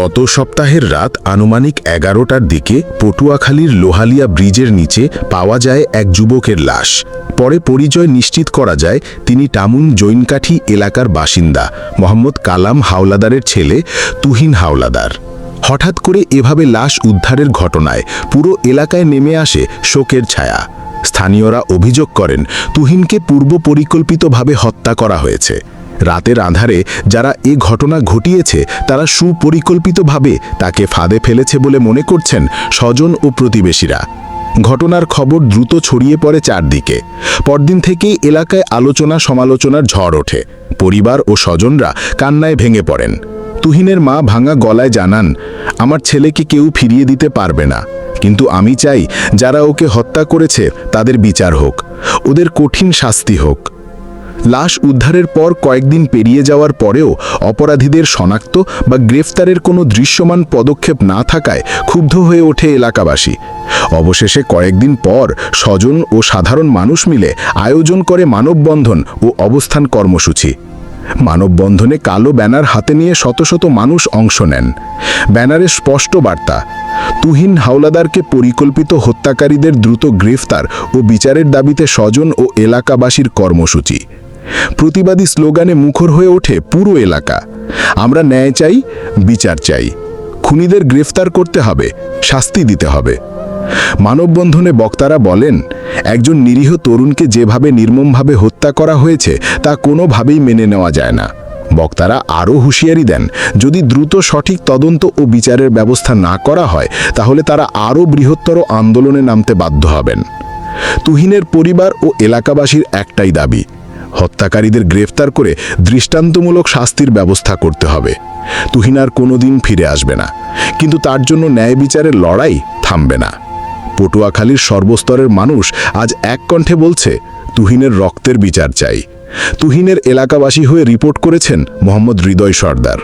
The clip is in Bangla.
গত সপ্তাহের রাত আনুমানিক 11টার দিকে পটুয়াখালীর লোহালিয়া ব্রিজের নিচে পাওয়া যায় এক যুবকের লাশ। পরে পরিচয় নিশ্চিত করা যায় তিনি টামুন জৈনকাঠি এলাকার বাসিন্দা মোহাম্মদ কালাম হাওলাদারের ছেলে তুহিন হাওলাদার। হঠাৎ করে এভাবে লাশ উদ্ধারের ঘটনায় পুরো এলাকায় নেমে আসে শোকের ছায়া। স্থানীয়রা অভিযোগ করেন তুহিনকে পূর্ব পরিকল্পিতভাবে হত্যা করা হয়েছে। রাতের আঁধারে যারা এ ঘটনা ঘটিয়েছে তারা সুপরিকল্পিতভাবে তাকে ফাঁদে ফেলেছে বলে মনে করছেন স্বজন ও প্রতিবেশীরা। ঘটনার খবর দ্রুত ছড়িয়ে পড়ে চারদিকে। পরদিন থেকেই এলাকায় আলোচনা সমালোচনার ঝড় ওঠে। পরিবার ও স্বজনরা কান্নায় ভেঙে পড়েন। তুহিনের মা ভাঙা গলায় জানান, আমার ছেলেকে কেউ ফিরিয়ে দিতে পারবে না, কিন্তু আমি চাই যারা ওকে হত্যা করেছে তাদের বিচার হোক, ওদের কঠিন শাস্তি হোক। লাশ উদ্ধারের পর কয়েকদিন পেরিয়ে যাওয়ার পরেও অপরাধীদের শনাক্ত বা গ্রেফতারের কোনো দৃশ্যমান পদক্ষেপ না থাকায় ক্ষুব্ধ হয়ে ওঠে এলাকাবাসী। অবশেষে কয়েকদিন পর স্বজন ও সাধারণ মানুষ মিলে আয়োজন করে মানববন্ধন ও অবস্থান কর্মসূচি। মানববন্ধনে কালো ব্যানার হাতে নিয়ে শত শত মানুষ অংশ নেন। ব্যানারে স্পষ্ট বার্তা, তুহিন হাওলাদারকে পরিকল্পিত হত্যাকারীদের দ্রুত গ্রেফতার ও বিচারের দাবিতে স্বজন ও এলাকাবাসীর কর্মসূচি। প্রতিবাদী স্লোগানে মুখর হয়ে ওঠে পুরো এলাকা। আমরা ন্যায় চাই, বিচার চাই, খুনিদের গ্রেফতার করতে হবে, শাস্তি দিতে হবে। মানববন্ধনে বক্তারা বলেন, একজন নিরীহ তরুণকে যেভাবে নির্মমভাবে হত্যা করা হয়েছে তা কোনোভাবেই মেনে নেওয়া যায় না। বক্তারা আরও হুঁশিয়ারি দেন, যদি দ্রুত সঠিক তদন্ত ও বিচারের ব্যবস্থা না করা হয় তাহলে তারা আরও বৃহত্তর আন্দোলনে নামতে বাধ্য হবেন। তুহিনের পরিবার ও এলাকাবাসীর একটাই দাবি, হত্যাকারীদের গ্রেফতার করে দৃষ্টান্তমূলক শাস্তির ব্যবস্থা করতে হবে। তুহিন আর কোনোদিন ফিরে আসবে না, কিন্তু তার জন্য ন্যায় বিচারের লড়াই থামবে না। পটুয়াখালীর সর্বস্তরের মানুষ আজ এক কণ্ঠে বলছে, তুহিনের রক্তের বিচার চাই। তুহিনের এলাকাবাসী হয়ে রিপোর্ট করেছেন মোহাম্মদ হৃদয় সর্দার।